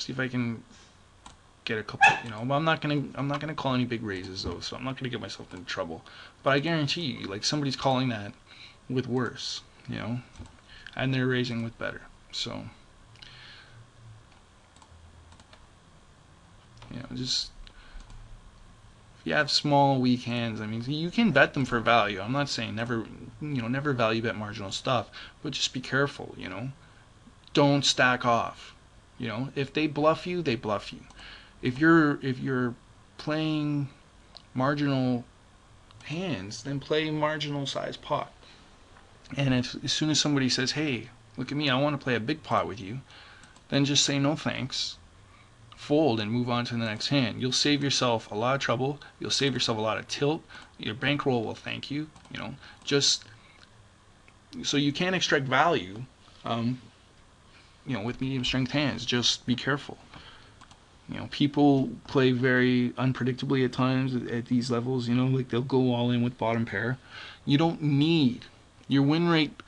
See if I can get a couple. You know, but I'm not gonna call any big raises though, so I'm not gonna get myself into trouble. But I guarantee you, like somebody's calling that with worse. You know, and they're raising with better. So, you know, just if you have small, weak hands, I mean, you can bet them for value. I'm not saying never, never value bet marginal stuff, but just be careful. You know, don't stack off. You know, if they bluff you, they bluff you. If you're playing marginal hands, then play marginal size pot. And as soon as somebody says, "Hey, look at me, I want to play a big pot with you," then just say no thanks, fold, and move on to the next hand. You'll save yourself a lot of trouble. You'll save yourself a lot of tilt. Your bankroll will thank you. You know, just so you can extract value. With medium strength hands, just be careful. You know, people play very unpredictably at times at these levels. You know, like they'll go all in with bottom pair. You don't need your win rate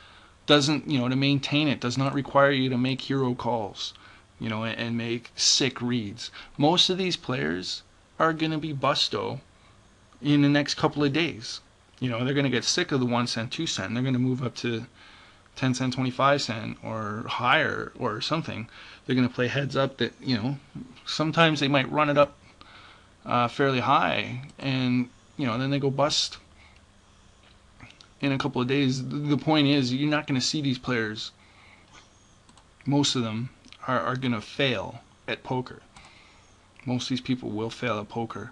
doesn't, to maintain it does not require you to make hero calls, and make sick reads. Most of these players are going to be busto in the next couple of days. They're going to get sick of the 1 cent, 2 cent. They're going to move up to 10 cent, 25 cent or higher or something. They're going to play heads up that, sometimes they might run it up fairly high, and, then they go bust in a couple of days. The point is, you're not going to see these players. Most of them are going to fail at poker. Most of these people will fail at poker.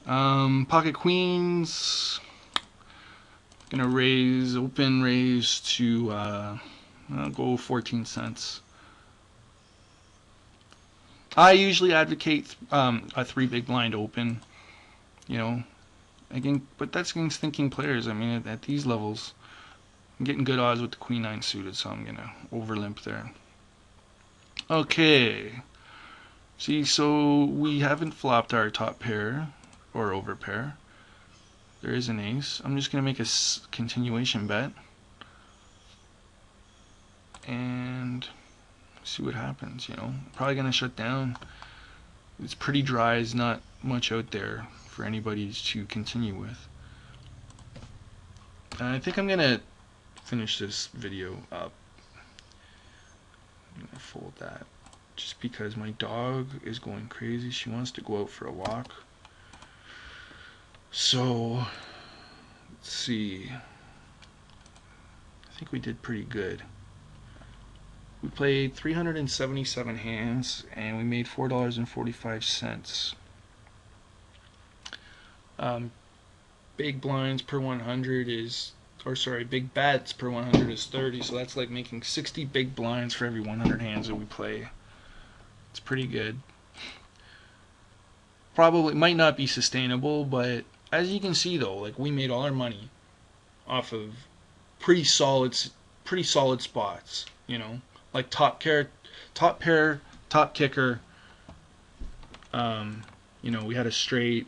Pocket queens, gonna raise, open raise to I'll go 14 cents. I usually advocate a 3 big blind open, again, but that's against thinking players. I mean, at these levels, I'm getting good odds with the queen 9 suited, so I'm gonna over limp there. Okay, see, so we haven't flopped our top pair or over pair. There is an ace. I'm just gonna make a continuation bet and see what happens. Probably gonna shut down. It's pretty dry. There's not much out there for anybody to continue with. I think I'm gonna finish this video up. I'm gonna fold that just because my dog is going crazy. She wants to go out for a walk. So let's see. I think we did pretty good. We played 377 hands and we made $4.45. Big blinds per 100 is, or sorry, big bets per 100 is 30, so that's like making 60 big blinds for every 100 hands that we play. It's pretty good. Probably might not be sustainable, but as you can see though, like we made all our money off of pretty solid spots, like top pair, top kicker. We had a straight,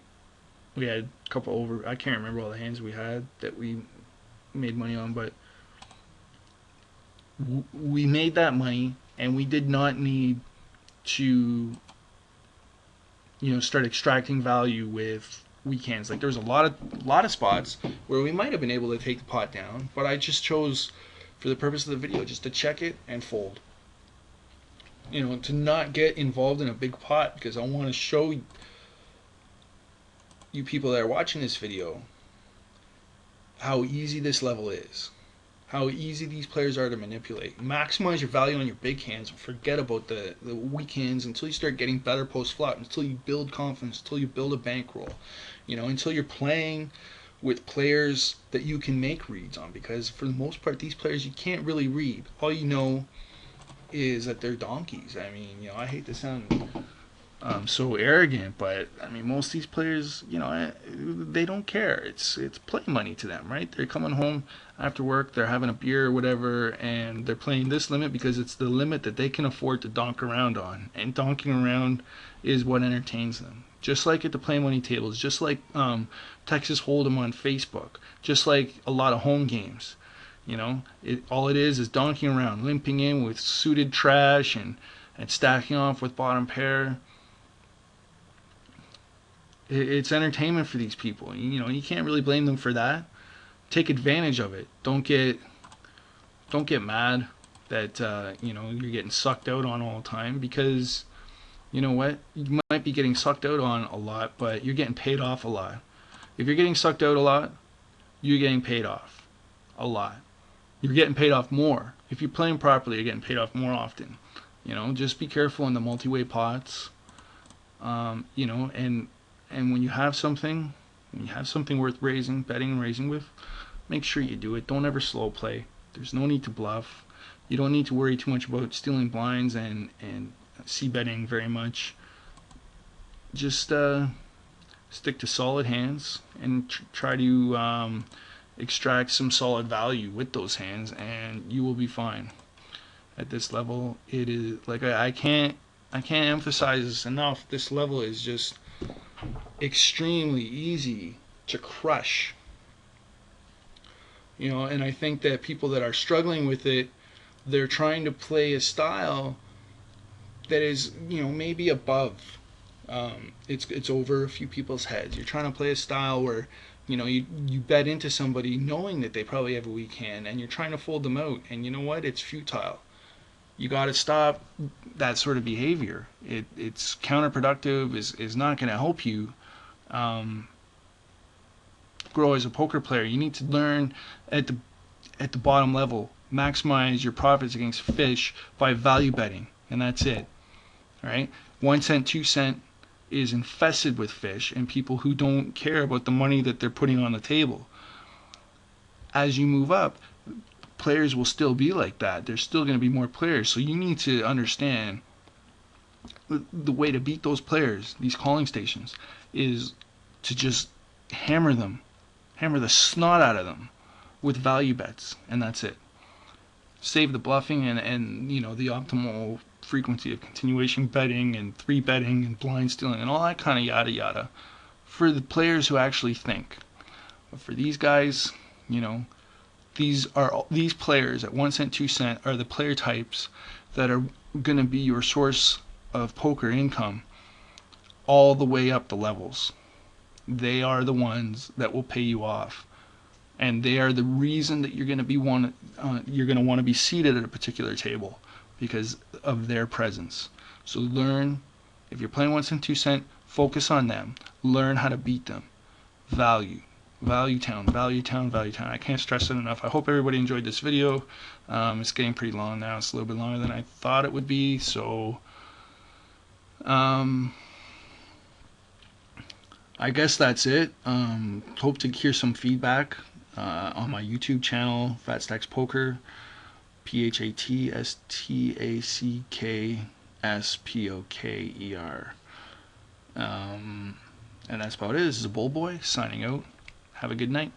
we had a couple over. I can't remember all the hands we had that we made money on, but we made that money, and we did not need to, start extracting value with weekends. Like there was a lot of spots where we might have been able to take the pot down, but I just chose, for the purpose of the video, just to check it and fold. To not get involved in a big pot, because I want to show you people that are watching this video how easy this level is, how easy these players are to manipulate. Maximize your value on your big hands and forget about the weak hands until you start getting better post flop, until you build confidence, until you build a bankroll, until you're playing with players that you can make reads on, because for the most part these players you can't really read. All you know is that they're donkeys. I mean, I hate to sound so arrogant, but I mean, most of these players, they don't care. It's play money to them, right? They're coming home after work, they're having a beer or whatever, and they're playing this limit because it's the limit that they can afford to donk around on, and donking around is what entertains them. Just like at the play money tables, just like Texas Hold'em on Facebook, just like a lot of home games. All it is donking around, limping in with suited trash and and stacking off with bottom pair. It's entertainment for these people. You know, you can't really blame them for that. Take advantage of it. Don't get mad that you know, you're getting sucked out on all the time, because you know what? You might be getting sucked out on a lot, but you're getting paid off a lot. If you're getting sucked out a lot, you're getting paid off a lot. You're getting paid off more. If you're playing properly, you're getting paid off more often. You know, just be careful in the multi-way pots. You know, and when you have something, worth raising, betting and raising with, make sure you do it. Don't ever slow play. There's no need to bluff. You don't need to worry too much about stealing blinds and c-betting very much. Just stick to solid hands and try to extract some solid value with those hands, and you will be fine. At this level, it is like I can't emphasize this enough. This level is just extremely easy to crush. You know, and I think that people that are struggling with it, they're trying to play a style that is, you know, maybe above. It's over a few people's heads. You're trying to play a style where, you know, you bet into somebody knowing that they probably have a weak hand, and you're trying to fold them out. And you know what? It's futile. You got to stop that sort of behavior. It's counterproductive. Is not going to help you grow as a poker player. You need to learn at the bottom level, maximize your profits against fish by value betting, and that's it. All right, 1 cent, 2 cent is infested with fish and people who don't care about the money that they're putting on the table. As you move up, players will still be like that. There's still going to be more players, so you need to understand the way to beat those players, these calling stations, is to just hammer the snot out of them with value bets, and that's it. Save the bluffing and you know, the optimal frequency of continuation betting and 3-betting and blind stealing and all that kind of yada yada for the players who actually think. But for these guys, you know, these players at 1 cent, 2 cent are the player types that are going to be your source of poker income all the way up the levels. They are the ones that will pay you off, and they are the reason that you're going to want to be seated at a particular table, because of their presence. So learn, if you're playing 1 cent, 2 cent, focus on them. Learn how to beat them. Value town. I can't stress it enough. I hope everybody enjoyed this video. It's getting pretty long now. It's a little bit longer than I thought it would be. So I guess that's it. Hope to hear some feedback on my YouTube channel, Fat Stacks Poker, PhatStacksPoker. And that's about it. This is a Bull Boy signing out. Have a good night.